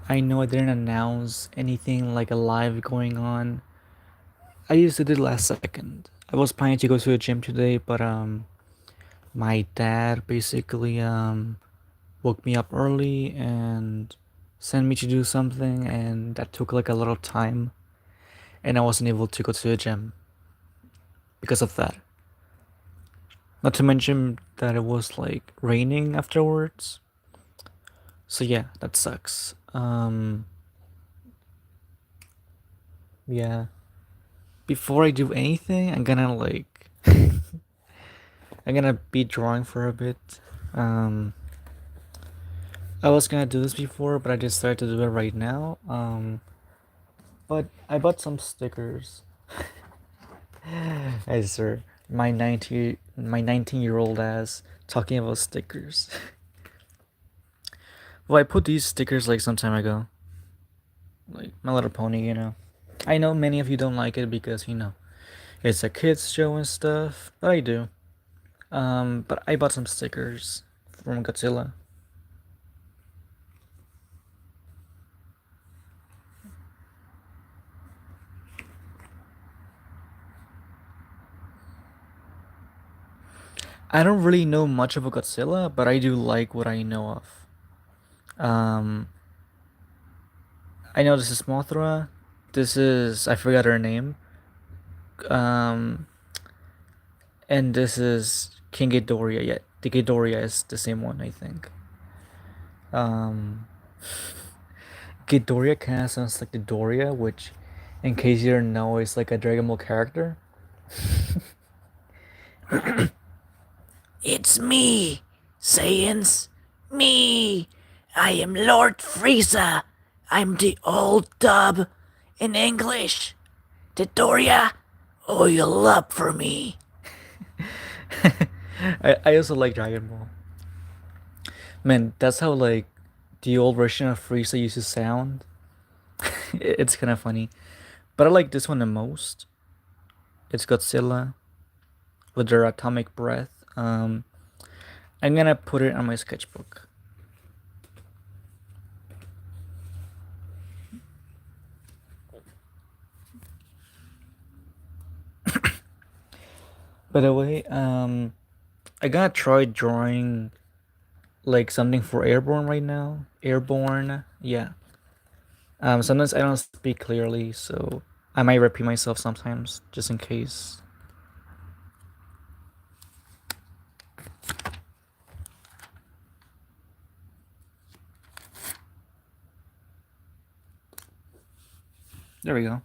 I know I didn't announce anything like alive going on. I used to do last second. I was planning to go to the gym today, but my dad basically woke me up early and sent me to do something, and that took like a lot of time, and I wasn't able to go to the gym because of that. Not to mention that it was like raining afterwards. So yeah, that sucks. Yeah. Before I do anything, I'm gonna like I'm gonna be drawing for a bit. Um I was gonna do this before, but I decided to do it right now. But I bought some stickers. I swear, my 19-year-old ass talking about stickers. Well, I put these stickers like some time ago. Like My Little Pony. I know many of you don't like it because, it's a kids show and stuff, but I do. But I bought some stickers from Godzilla. I don't really know much about Godzilla, but I do like what I know of. Um, I know this is Mothra. This is I forgot her name. Um, and this is King Ghidorah. Yeah, the Ghidorah is the same one, I think. Um, Ghidorah kind of sounds like the Doria, which, in case you don't know, is like a Dragon Ball character. It's me, Saiyans. Me. I am Lord Frieza. I'm the old dub in English. Dodoria, oil up for me. I also like Dragon Ball. Man, that's how like the old version of Frieza used to sound. It's kind of funny, but I like this one the most. It's Godzilla with their atomic breath. I'm gonna put it on my sketchbook. By the way, I gotta try drawing like something for Airborne right now. Airborne, yeah. Sometimes I don't speak clearly, so I might repeat myself sometimes, just in case. There we go.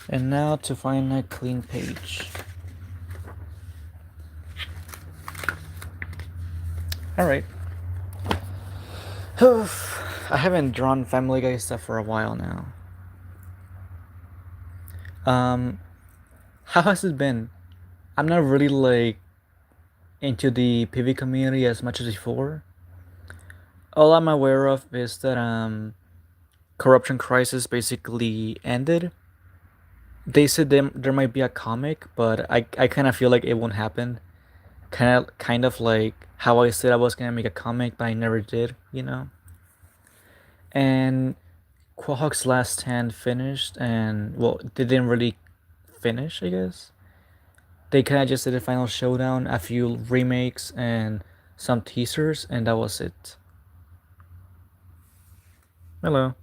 And now to find a clean page. All right. I haven't drawn Family Guy stuff for a while now. Um, how has it been? I'm not really like into the Pivy community as much as before. All I'm aware of is that corruption crisis basically ended. They said there might be a comic, but I kind of feel like it won't happen. Kind of like how I said I was gonna make a comic, but I never did. And Quahog's Last Stand finished, and well, they didn't really finish, I guess. They kind of just did a final showdown, a few remakes, and some teasers, and that was it. Hello.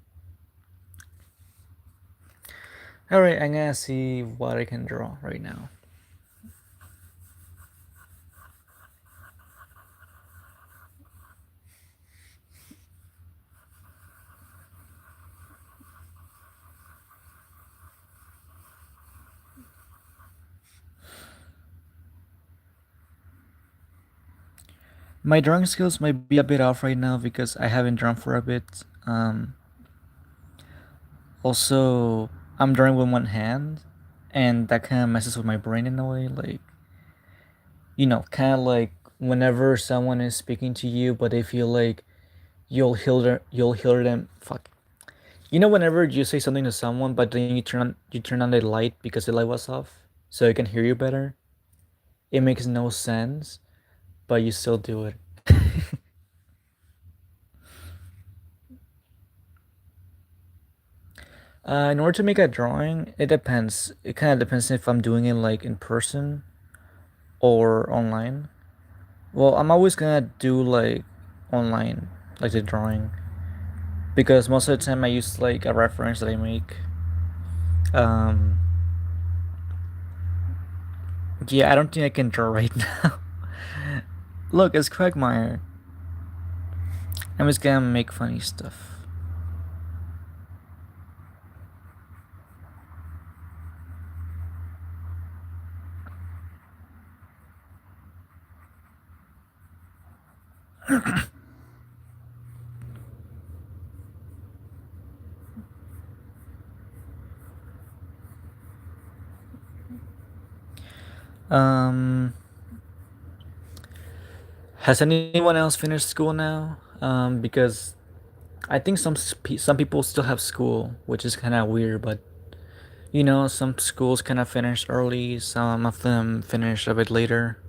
Alright, I'm gonna see what I can draw right now. My drawing skills might be a bit off right now because I haven't drawn for a bit. Also, I'm drawing with one hand, and that kind of messes with my brain in a way. Like, kind of like whenever someone is speaking to you, but they feel like you'll hear them. Fuck. You know, whenever you say something to someone, but then you turn on the light because the light was off, so I can hear you better. It makes no sense, but you still do it. In order to make a drawing, it depends. It kind of depends if I'm doing it like in person or online. Well, I'm always gonna do like online, like the drawing, because most of the time I use like a reference that I make. Um, yeah, I don't think I can draw right now. Look, it's Quagmire. I'm just gonna make funny stuff. Um, has anyone else finished school now? Because I think some people still have school, which is kind of weird. But you know, some schools kind of finish early. Some of them finish a bit later.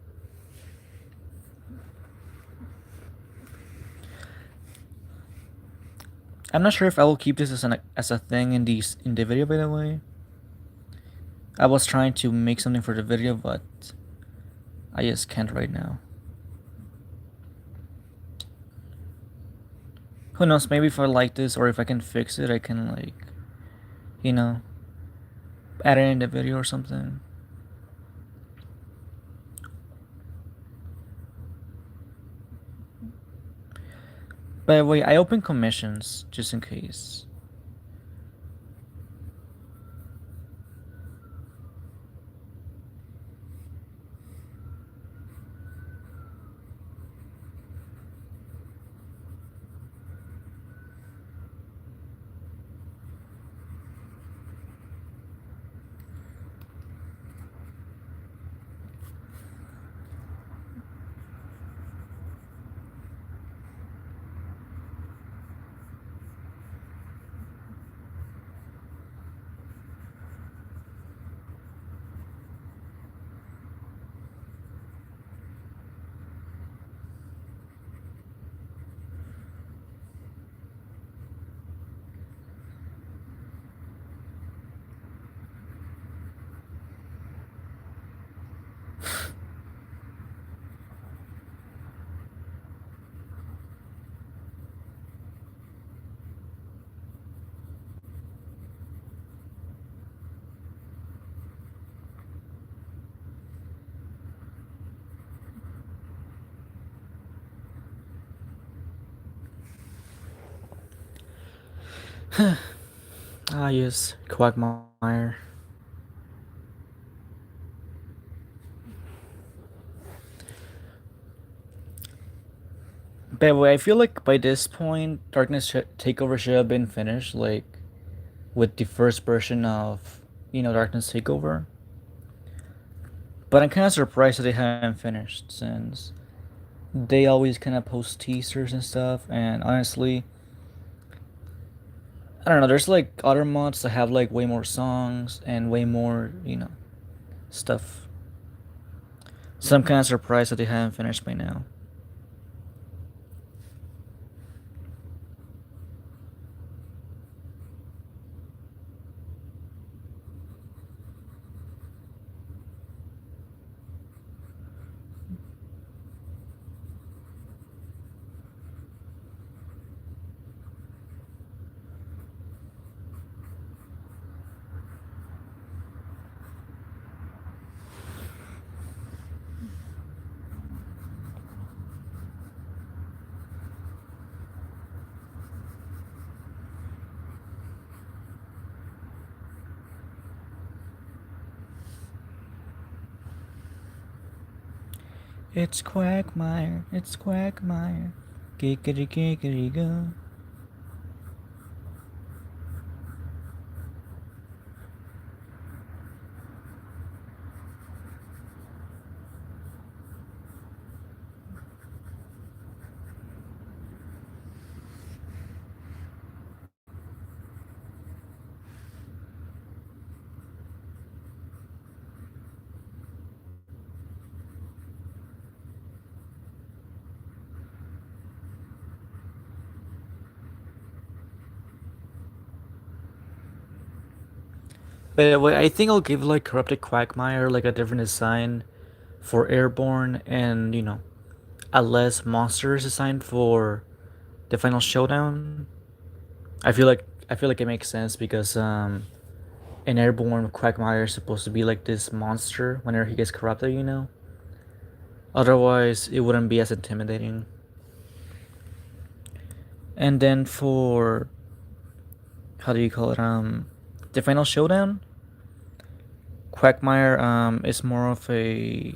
I'm not sure if I will keep this as a thing in the video. By the way, I was trying to make something for the video, but I just can't right now. Who knows? Maybe if I like this or if I can fix it, I can like, you know, add it in the video or something. By the way, I open commissions just in case. Ah, yes, Quagmire. By the way, I feel like by this point, Takeover should have been finished, like with the first version of, Darkness Takeover. But I'm kind of surprised that they haven't finished since they always kind of post teasers and stuff. And honestly, I don't know. There's like other mods that have like way more songs and way more, stuff. So I'm kind of surprised that they haven't finished by now. It's Quagmire. It's Quagmire. Giggity giggity go. But wait, I think I'll give like Corrupted Quagmire like a different design for Airborne, and a less monsters design for the final showdown. I feel like it makes sense because an Airborne Quagmire is supposed to be like this monster whenever he gets corrupted. Otherwise, it wouldn't be as intimidating. And then for how do you call it? The final showdown, Quagmire is more of a,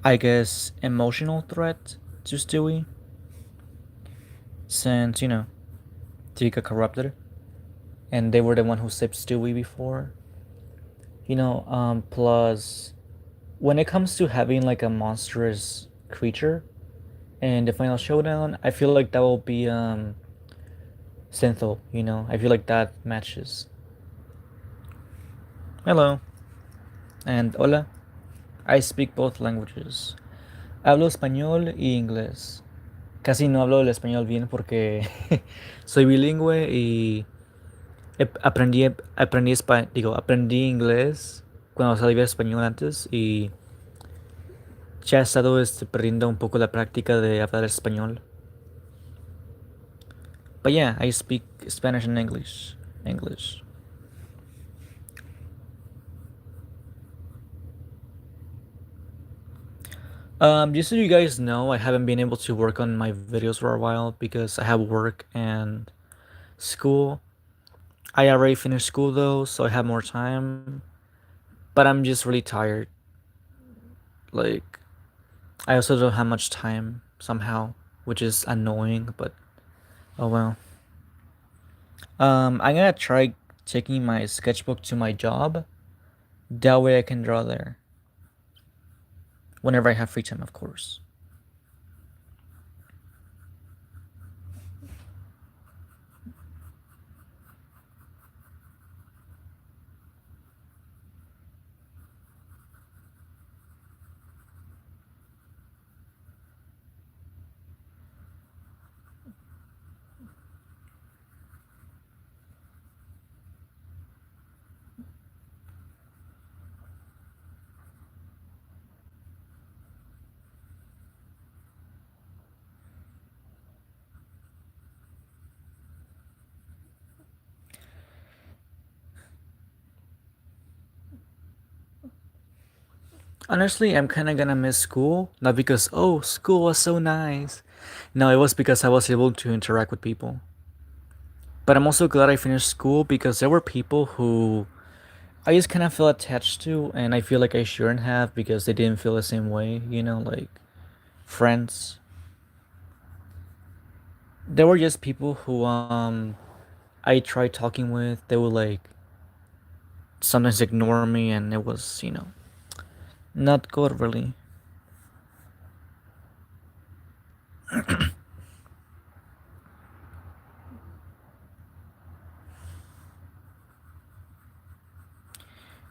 I guess, emotional threat to Stewie, since he got corrupted, and they were the one who saved Stewie before. Plus, when it comes to having like a monstrous creature in the final showdown, I feel like that will be Syntho. I feel like that matches. Hello and hola. I speak both languages. Hablo español y inglés. Casi no hablo el español bien porque soy bilingüe y aprendí inglés cuando sabía español antes y ya he estado perdiendo un poco la práctica de hablar español. But yeah, I speak Spanish and English. English. Just so you guys know, I haven't been able to work on my videos for a while because I have work and school. I already finished school though, so I have more time. But I'm just really tired. Like, I also don't have much time somehow, which is annoying, but oh well. I'm gonna try taking my sketchbook to my job. That way I can draw there. Whenever I have free time, of course. Honestly, I'm kind of gonna miss school. Not because, oh, school was so nice. No, it was because I was able to interact with people. But I'm also glad I finished school because there were people who I just kind of feel attached to, and I feel like I shouldn't have because they didn't feel the same way, like friends. There were just people who I tried talking with. They would like sometimes ignore me, and it was not good really.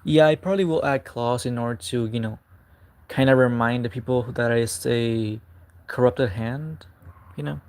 Yeah, I probably will add clause in order to kind of remind the people that is a corrupted hand, you know.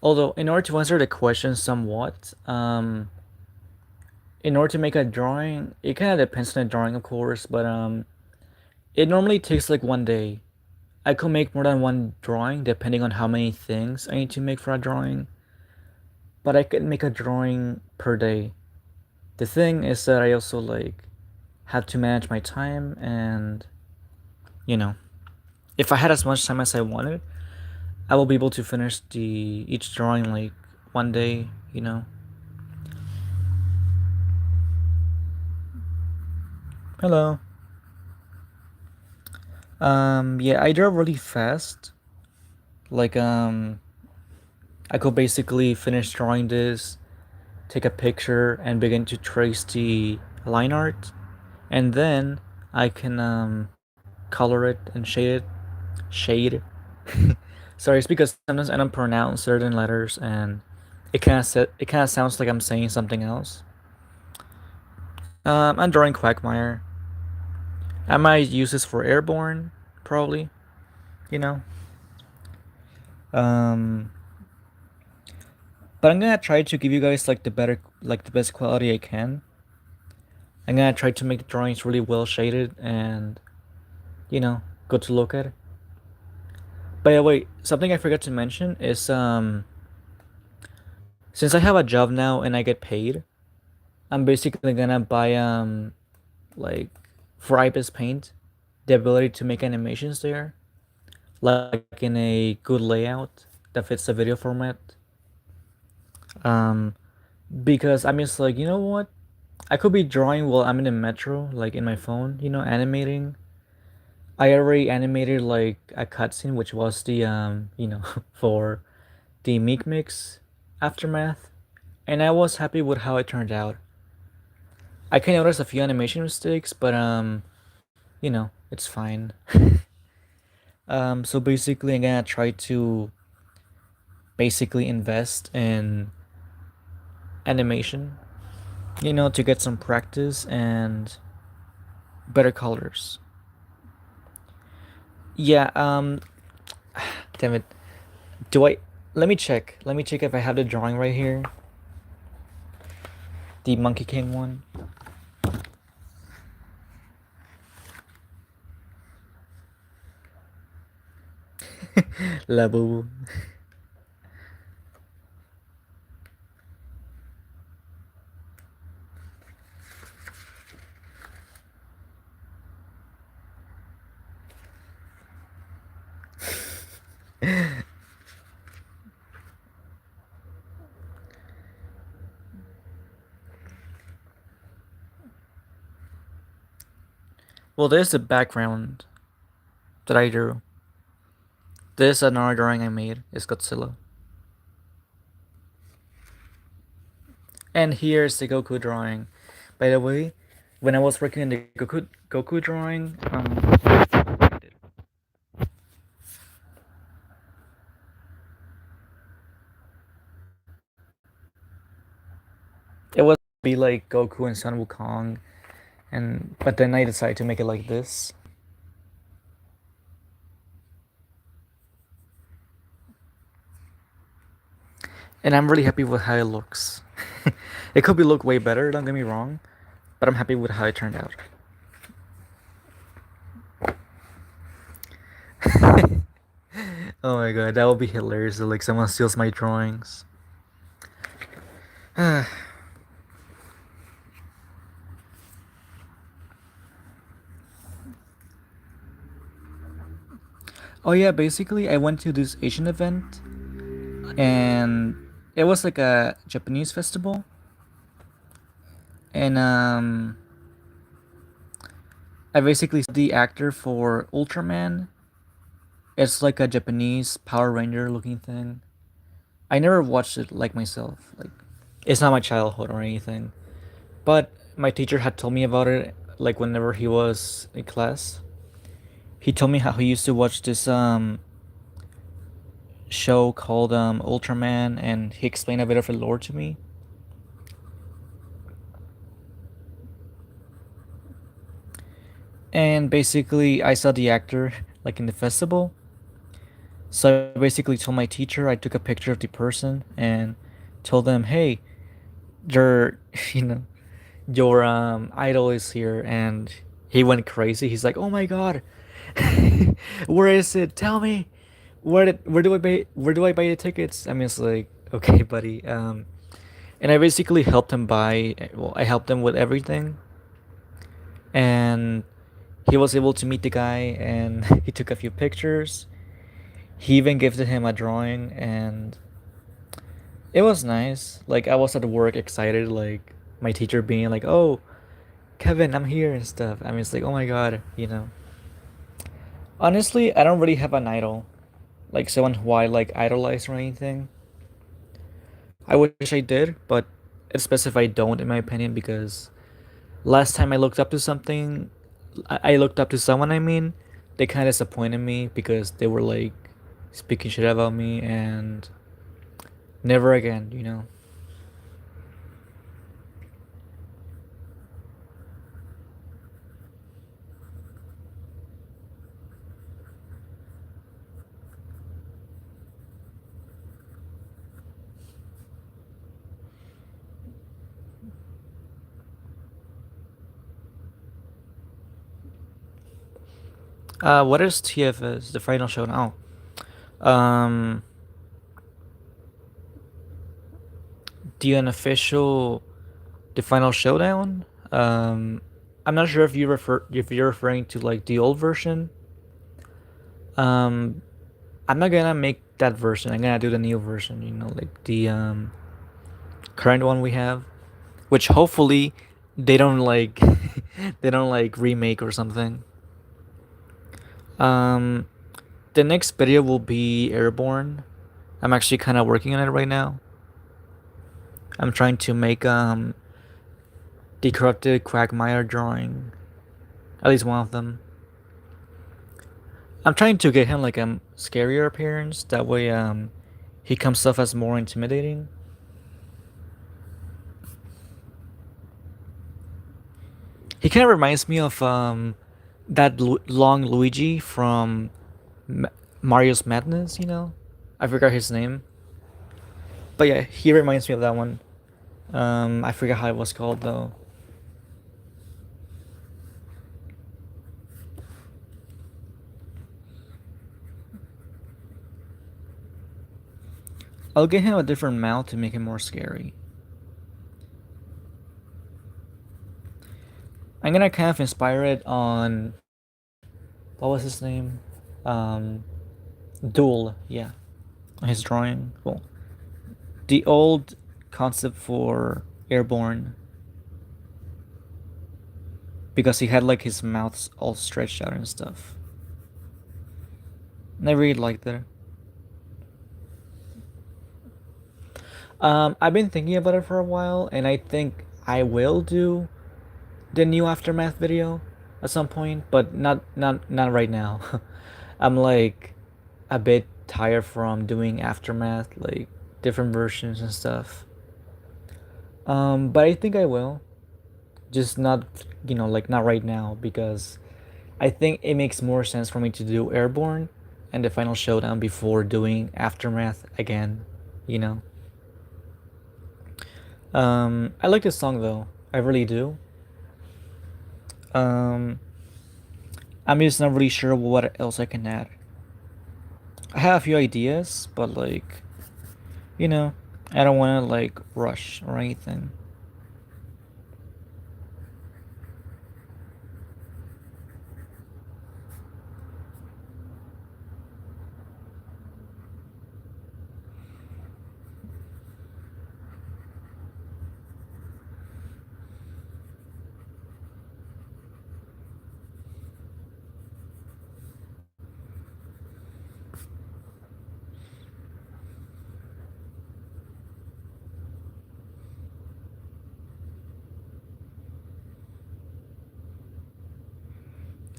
Although, in order to answer the question somewhat, in order to make a drawing, it kind of depends on the drawing, of course, but it normally takes like 1 day. I could make more than one drawing depending on how many things I need to make for a drawing, but I could make a drawing per day. The thing is that I also like have to manage my time, and you know, if I had as much time as I wanted, I will be able to finish the each drawing like 1 day. Hello. Yeah, I draw really fast. Like I could basically finish drawing this, take a picture, and begin to trace the line art, and then I can color it and shade. Sorry, it's because sometimes I don't pronounce certain letters and it kind of sounds like I'm saying something else. I'm drawing Quagmire. I might use this for Airborne, probably. You know. Um, but I'm gonna try to give you guys like the best quality I can. I'm gonna try to make the drawings really well shaded and good to look at. By the way, something I forgot to mention is since I have a job now and I get paid, I'm basically gonna buy like for IPS Paint the ability to make animations there, like in a good layout that fits the video format. Um, because I'm just like, you know what? I could be drawing while I'm in the metro, like in my phone, animating. I already animated like a cutscene, which was the for the Meek Mix aftermath, and I was happy with how it turned out. I can notice a few animation mistakes, but it's fine. So basically, I'm gonna try to basically invest in animation, to get some practice and better colors. Yeah. Damn it. Do I? Let me check. Let me check if I have the drawing right here. The Monkey King one. La boo. Well, there's the background that I drew. This another drawing I made is Godzilla. And here's the Goku drawing. By the way, when I was working on the Goku drawing, it was be like Goku and Sun Wukong, and but then I decided to make it like this. And I'm really happy with how it looks. It could be look way better, don't get me wrong, but I'm happy with how it turned out. Oh my god, that would be hilarious if like someone steals my drawings. Oh yeah, basically I went to this Asian event and it was like a Japanese festival and I basically saw the actor for Ultraman. It's like a Japanese Power Ranger looking thing. I never watched it like myself. Like it's not my childhood or anything. But my teacher had told me about it like whenever he was in class. He told me how he used to watch this show called Ultraman and he explained a bit of the lore to me. And basically I saw the actor like in the festival. So I basically told my teacher I took a picture of the person and told them, "Hey, your you know, your idol is here." And he went crazy. He's like, "Oh my god. Where is it? Tell me. Where do I buy the tickets?" I mean, it's like, "Okay, buddy." And I basically helped him buy, well, I helped him with everything. And he was able to meet the guy and he took a few pictures. He even gifted him a drawing and it was nice. Like I was at work excited, like my teacher being like, "Oh, Kevin, I'm here" and stuff. I mean, it's like, "Oh my god." Honestly, I don't really have an idol, like someone who I like idolize or anything. I wish I did, but it's best if I don't, in my opinion, because last time I looked up to something, I looked up to someone. I mean, they kind of disappointed me because they were like speaking shit about me and never again. You know. What is TFS? The final showdown. Oh, the unofficial, the final showdown. I'm not sure if you're referring to like the old version. Um, I'm not gonna make that version. I'm gonna do the new version. You know, like the current one we have, which hopefully they don't like they don't like remake or something. Um, the next video will be Airborne. I'm actually kind of working on it right now. I'm trying to make the corrupted Quagmire drawing, at least one of them. I'm trying to get him like a scarier appearance. That way, he comes off as more intimidating. He kind of reminds me of that long Luigi from Mario's Madness. You know, I forgot his name, but yeah, he reminds me of that one. I forgot how it was called though. I'll get him a different mouth to make him more scary. I'm gonna kind of inspire it on what was his name? Um, Duel. Yeah, his drawing. Cool. The old concept for Airborne because he had like his mouth all stretched out and stuff. And I really liked it. I've been thinking about it for a while, and I think I will do the new aftermath video at some point, but not right now. I'm like a bit tired from doing aftermath, like different versions and stuff. But I think I will. Just not, like not right now because I think it makes more sense for me to do Airborne and the final showdown before doing aftermath again. You know. I like this song though. I really do. Um, I'm just not really sure what else I can add. I have a few ideas, but like, you know, I don't want to like rush or anything.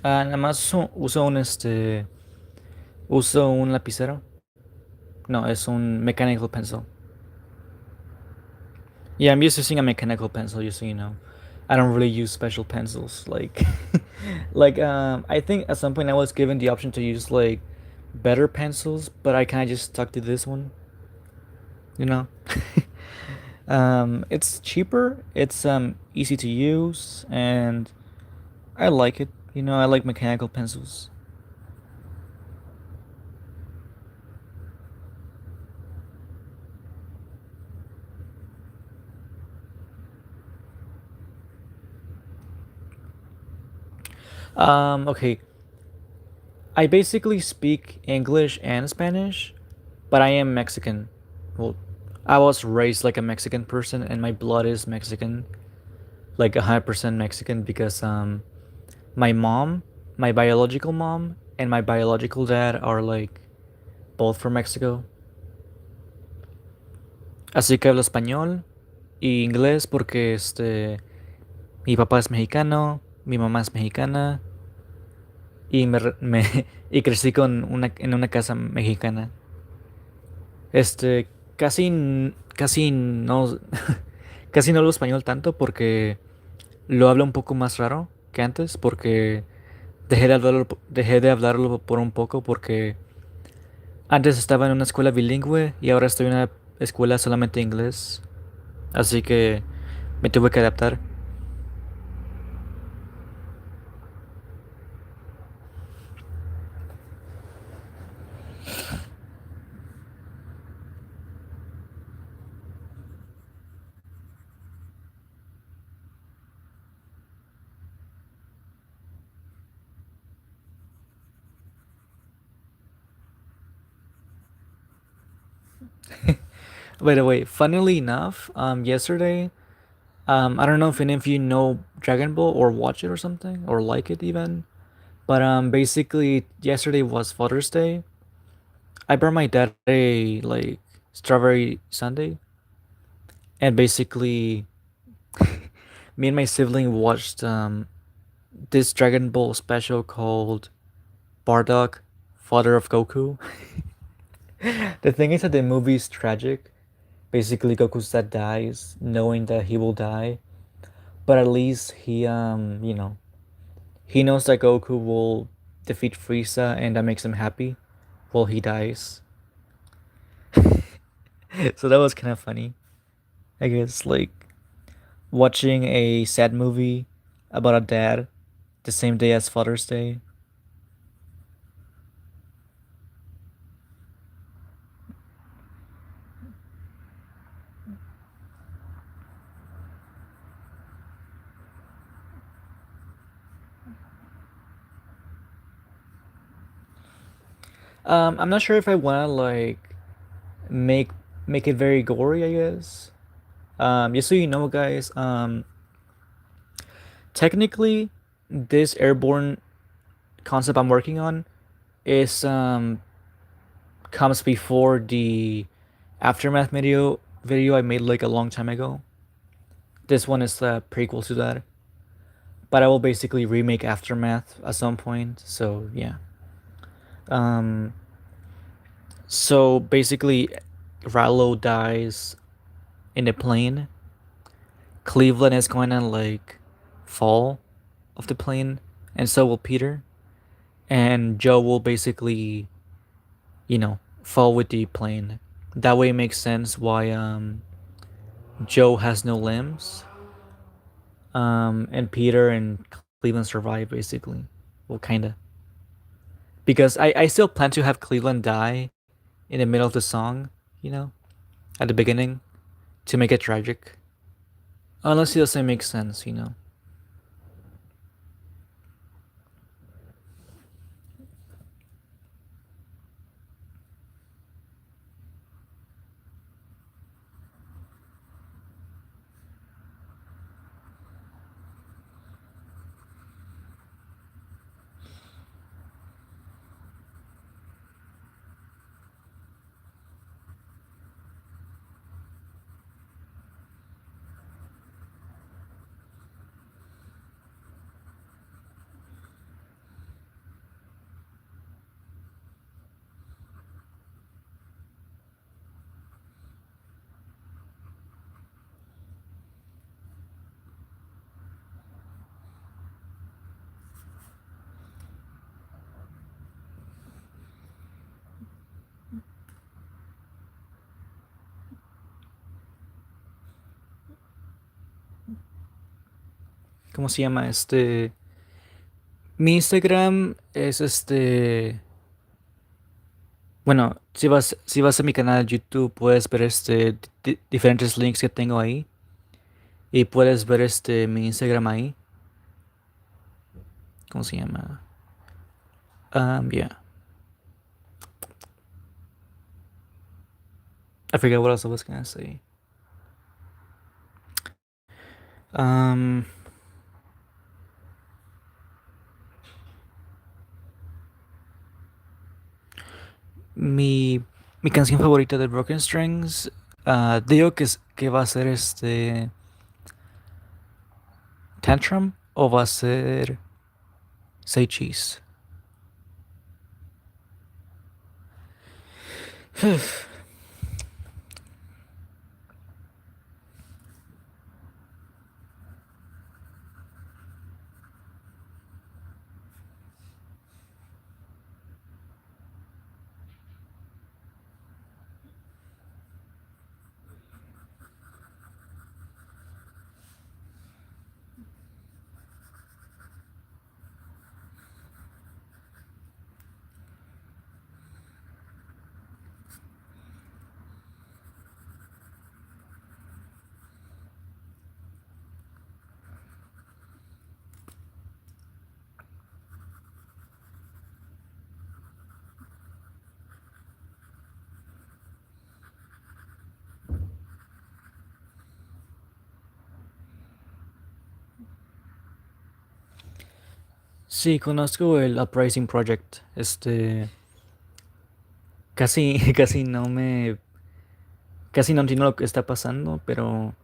Nada más uso un lapicero. No, es un mechanical pencil. Yeah, I'm just using a mechanical pencil, just so you know. I don't really use special pencils. Like, I think at some point I was given the option to use like better pencils, but I kind of just stuck to this one. You know. It's cheaper. It's easy to use, and I like it. You know, I like mechanical pencils. Okay. I basically speak English and Spanish, but I am Mexican. Well, I was raised like a Mexican person, and my blood is Mexican, like 100% Mexican, because my mom, my biological mom, and my biological dad are like both from Mexico. Así que hablo español y inglés porque mi papá es mexicano, Mi mamá es mexicana y y crecí en una casa mexicana. Este, casi no, casi no hablo español tanto porque lo hablo un poco más raro que antes porque dejé de hablarlo por un poco porque antes estaba en una escuela bilingüe y ahora estoy en una escuela solamente inglés. Así que me tuve que adaptar. By the way, funnily enough, yesterday, I don't know if any of you know Dragon Ball or watch it or something or like it even, but basically yesterday was Father's Day. I brought my dad a like strawberry sundae, and basically me and my sibling watched this Dragon Ball special called Bardock, Father of Goku. The thing is that the movie is tragic. Basically, Goku's dad dies, knowing that he will die, but at least he knows that Goku will defeat Frieza, and that makes him happy while he dies. So that was kind of funny. I guess like watching a sad movie about a dad the same day as Father's Day. I'm not sure if I wanna like make make it very gory. I guess. Just so you know, guys. Technically, this airborne concept I'm working on is comes before the aftermath video I made like a long time ago. This one is the prequel to that, but I will basically remake aftermath at some point. So yeah. Um. So basically, Rallo dies in a plane. Cleveland is going to like fall off the plane, and so will Peter. And Joe will basically, fall with the plane. That way it makes sense why Joe has no limbs. And Peter and Cleveland survive basically. Well, kinda. Because I still plan to have Cleveland die in the middle of the song, you know, at the beginning to make it tragic. Unless it doesn't make sense. ¿Cómo se llama? Mi Instagram es Bueno, si vas a mi canal de YouTube, puedes ver diferentes links que tengo ahí. Y puedes ver mi Instagram ahí. ¿Cómo se llama? Yeah. I forget what else I was gonna say. Um, mi, mi canción favorita de Broken Strings. Digo que va a ser Tantrum. o va a ser say cheese. Sí, conozco el Uprising Project. Casi, casi no entiendo lo que está pasando, pero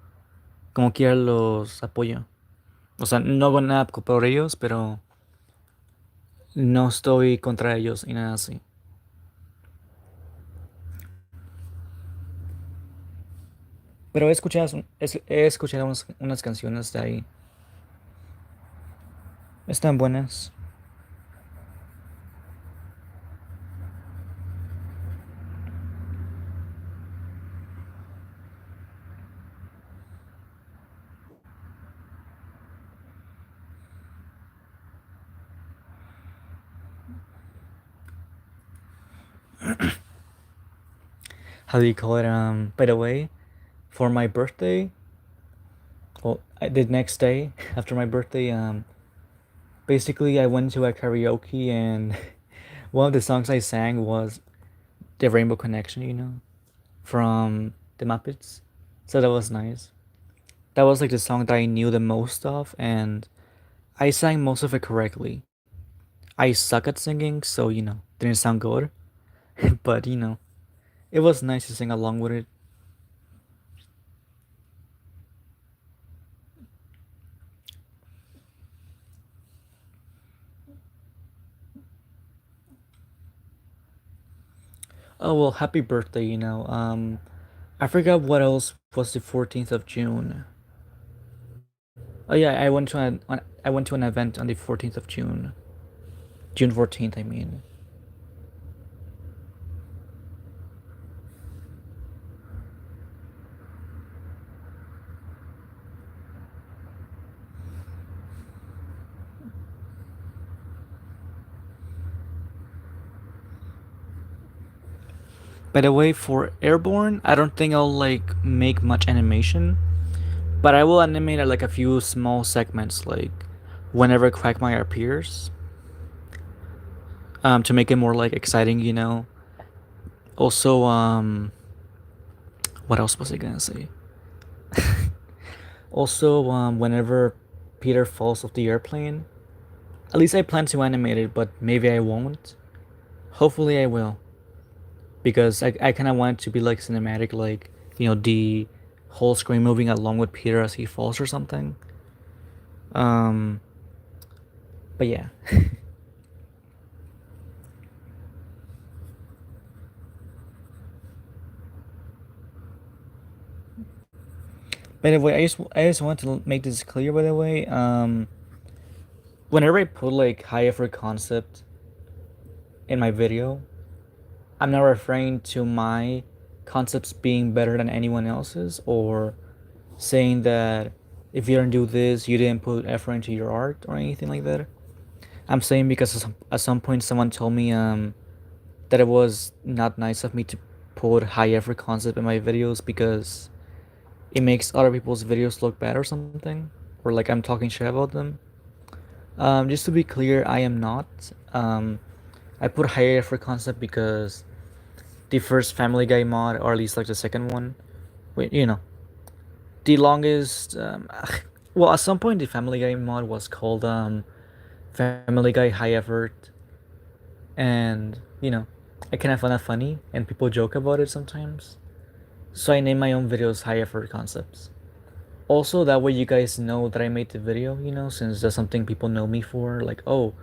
como quiera los apoyo. O sea, no hago nada por ellos, pero no estoy contra ellos y nada así. Pero he escuchado unas canciones de ahí. Están buenas. How do you call it? By the way, for my birthday, well, the next day after my birthday, basically I went to a karaoke and one of the songs I sang was the Rainbow Connection, from the Muppets. So that was nice. That was like the song that I knew the most of, and I sang most of it correctly. I suck at singing, so didn't sound good, but it was nice to sing along with it. Oh well, happy birthday, I forgot what else was the 14th of June. Oh yeah, I went to an event on the 14th of June. June 14th, I mean. By the way, for Airborne, I don't think I'll like make much animation, but I will animate like a few small segments, like whenever Quagmire appears, to make it more like exciting, Also, what else was I gonna say? Also, whenever Peter falls off the airplane, at least I plan to animate it, but maybe I won't. Hopefully, I will, because I kind of want it to be like cinematic, like the whole screen moving along with Peter as he falls or something. Um, but yeah. By the way, I just want to make this clear. By the way, whenever I put like high effort concept in my video, I'm not referring to my concepts being better than anyone else's, or saying that if you don't do this, you didn't put effort into your art or anything like that. I'm saying because at some point someone told me that it was not nice of me to put high effort concept in my videos because it makes other people's videos look bad or something, or like I'm talking shit about them. Just to be clear, I am not. I put high effort concept because the first Family Guy mod, or at least like the second one, wait, the longest. Well, at some point the Family Guy mod was called Family Guy High Effort, and I kind of find that funny, and people joke about it sometimes. So I name my own videos High Effort Concepts. Also, that way you guys know that I made the video, since that's something people know me for. Like, oh,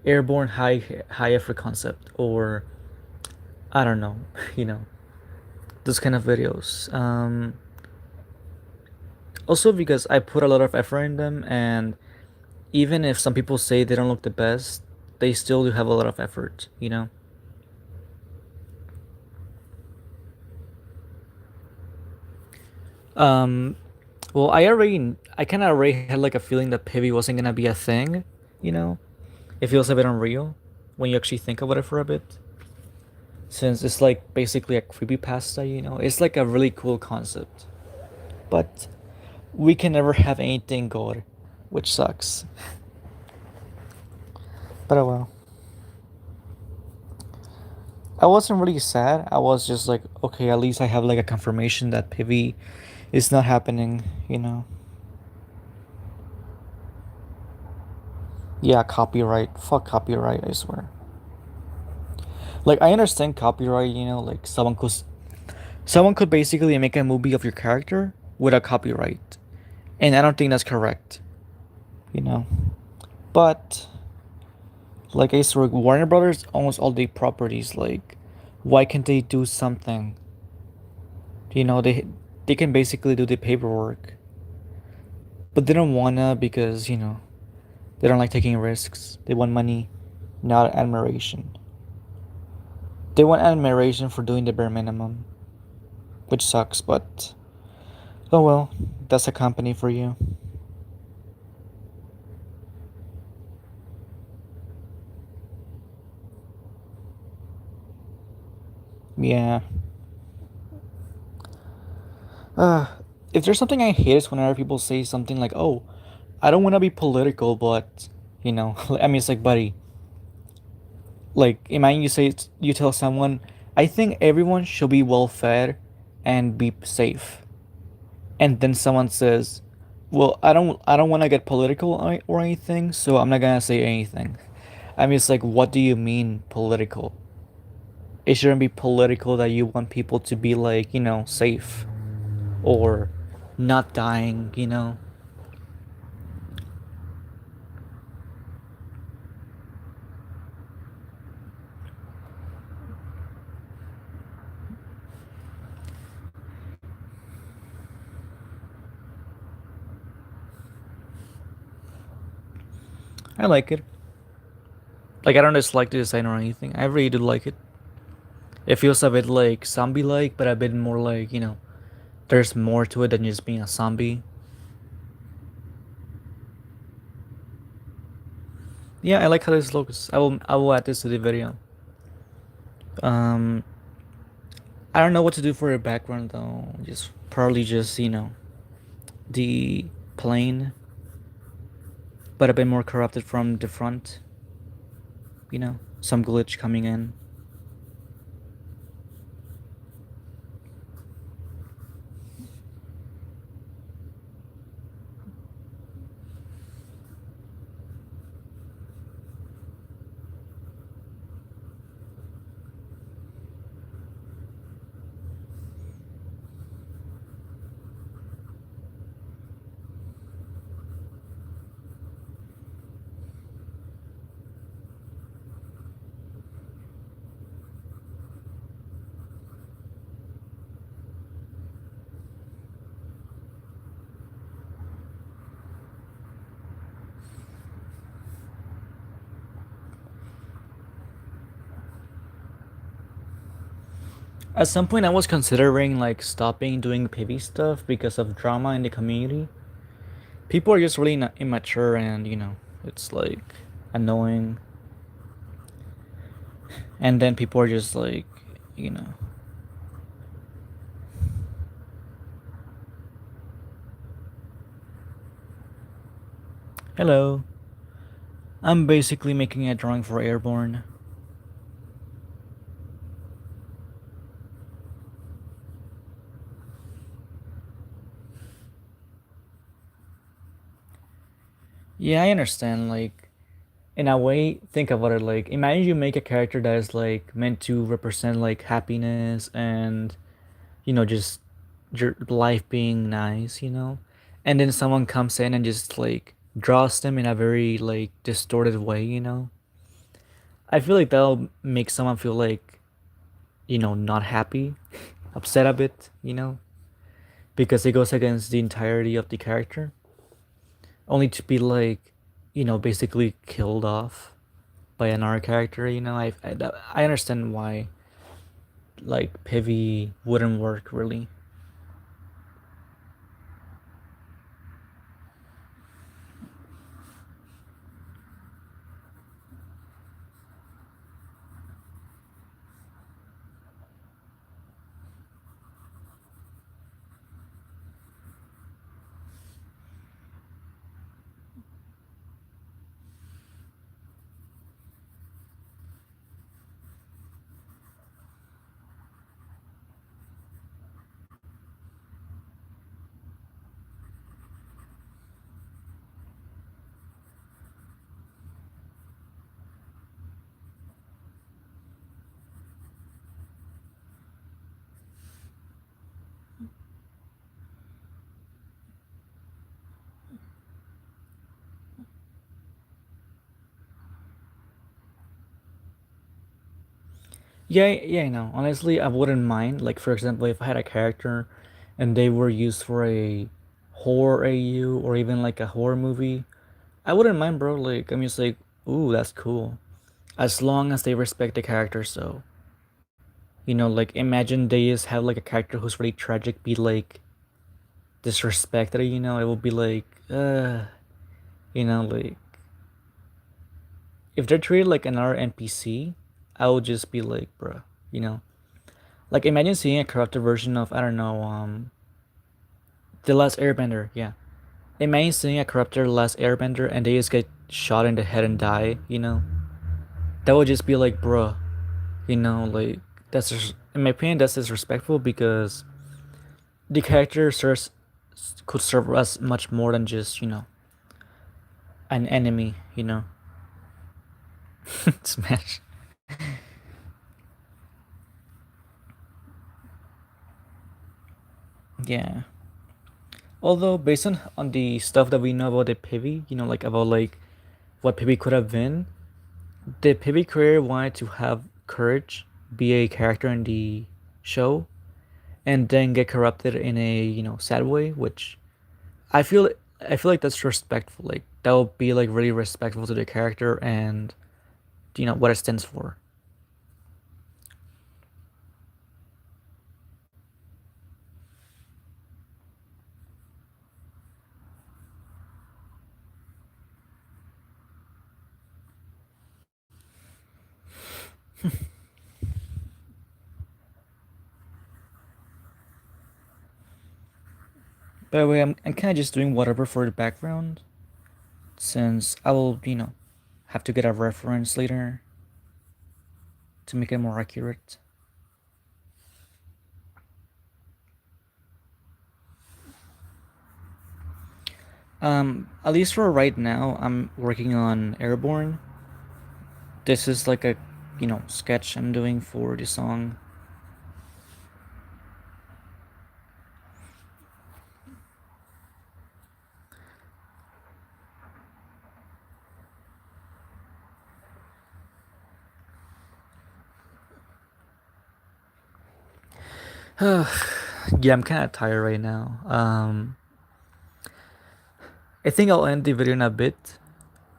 Airborne high effort concept, or I don't know, you know, those kind of videos. Also because I put a lot of effort in them, and even if some people say they don't look the best, they still do have a lot of effort. Um, well, I kind of already had like a feeling that Pivy wasn't gonna be a thing, you know. It feels a bit unreal when you actually think about it for a bit, since it's like basically a creepypasta. It's like a really cool concept, but we can never have anything good, which sucks. But oh well. I wasn't really sad. I was just like, okay, at least I have like a confirmation that Pivy is not happening. Yeah, copyright. Fuck copyright, I swear. Like I understand copyright, like someone could basically make a movie of your character without copyright. And I don't think that's correct, you know. But like I swear Warner Brothers owns all the properties, like why can't they do something? They can basically do the paperwork. But they don't wanna because they don't like taking risks. They want money, not admiration. They want admiration for doing the bare minimum, which sucks, but oh well, that's a company for you. Yeah. Uh, if there's something I hate is whenever people say something like, "Oh, I don't want to be political, but," I mean, it's like, buddy, like, imagine you tell someone, "I think everyone should be well fed and be safe," and then someone says, "Well, I don't want to get political or anything, so I'm not gonna say anything." I mean, it's like, what do you mean political? It shouldn't be political that you want people to be like, safe or not dying. I like it. Like, I don't dislike the design or anything. I really do like it. It feels a bit like zombie like, but a bit more like, there's more to it than just being a zombie. Yeah, I like how this looks. I will add this to the video. Um I don't know what to do for a background though. Just probably just the plane, but a bit more corrupted from the front. Some glitch coming in. At some point, I was considering like stopping doing Pivy stuff because of drama in the community. People are just really immature, and it's like annoying. And then people are just like, you know, hello. I'm basically making a drawing for Airborne. Yeah, I understand. Like, in a way, think about it. Like, imagine you make a character that is like meant to represent like happiness and just your life being nice. and then someone comes in and just like draws them in a very like distorted way, you know. I feel like that'll make someone feel like, you know, not happy, upset a bit, you know, because it goes against the entirety of the character, only to be like, you know, basically killed off by another character. You know, I understand why like Pivy wouldn't work really. Yeah, yeah, I know. Honestly, I wouldn't mind. Like, for example, if I had a character and they were used for a horror AU or even like a horror movie, I wouldn't mind, bro. Like, I'm just like, ooh, that's cool. As long as they respect the character, so. You know, like, imagine they just have like a character who's really tragic be like disrespected, you know? It would be like, you know, like, if they're treated like another NPC, I would just be like, bruh, you know? Like, imagine seeing a corrupted version of, I don't know, The Last Airbender, yeah. Imagine seeing a corrupted Last Airbender and they just get shot in the head and die, you know? That would just be like, bruh, you know, like, that's just, in my opinion, that's disrespectful because the character serves could serve us much more than just, you know, an enemy, you know? Smash. Yeah. Although, based on the stuff that we know about the Pivy, you know, like about like what Pivy could have been, the Pivy creator wanted to have Courage be a character in the show and then get corrupted in a, you know, sad way, which I feel I feel like that's respectful. Like that would be like really respectful to the character and, you know, what it stands for. By the way, I'm kind of just doing whatever for the background since I will, you know, have to get a reference later to make it more accurate. At least for right now, I'm working on Airborne. This is like a, you know, sketch I'm doing for the song. Yeah, I'm kind of tired right now. I think I'll end the video in a bit.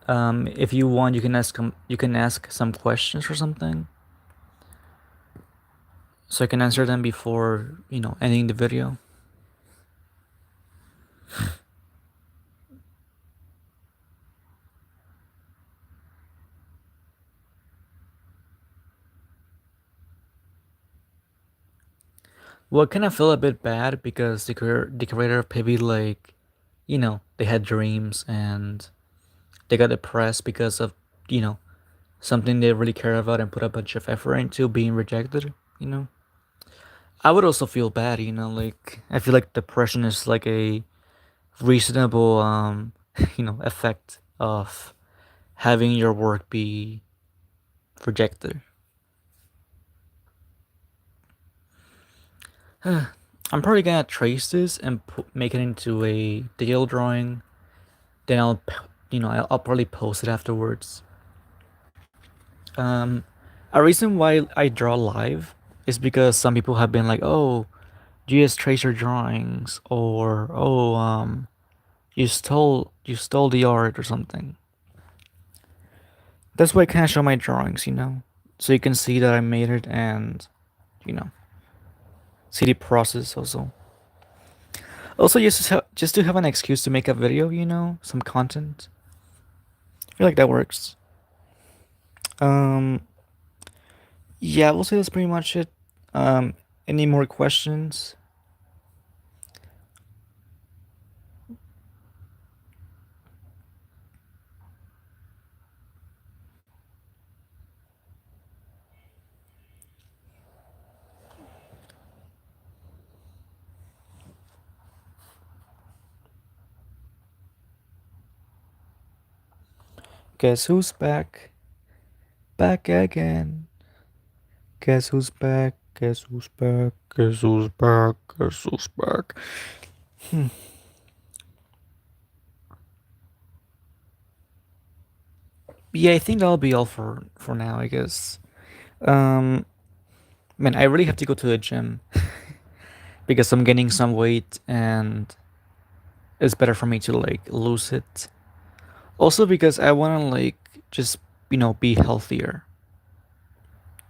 If you want, you can ask some questions or something, so I can answer them before, you know, ending the video. Well, I kind of feel a bit bad because the creator of Pibby, like, you know, they had dreams and they got depressed because of, you know, something they really care about and put a bunch of effort into being rejected, you know. I would also feel bad, you know, like I feel like depression is like a reasonable you know, effect of having your work be rejected. I'm probably gonna trace this and make it into a digital drawing. Then I'll probably post it afterwards. Um, a reason why I draw live is because some people have been like, "Oh, you just trace your drawings," or "Oh, you stole the art or something." That's why I kind of show my drawings, so you can see that I made it and you know see the process also. Also, just to have an excuse to make a video, some content. I feel like that works. Um, yeah, we'll say that's pretty much it. Um, any more questions? Guess who's back? Back again. Guess who's back? Guess who's back? Guess who's back? Guess who's back? Hmm. Yeah, I think that'll be all for now, I guess. Um, man, I really have to go to the gym because I'm gaining some weight and it's better for me to like lose it. Also because I want to like just be healthier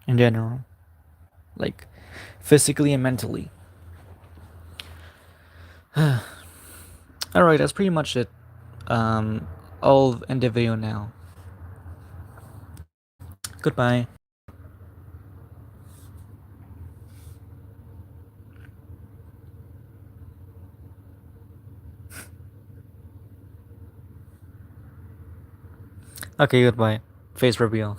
in general, like physically and mentally. All right, that's pretty much it. Um, I'll end the video now. Goodbye. Okay, goodbye. Face reveal.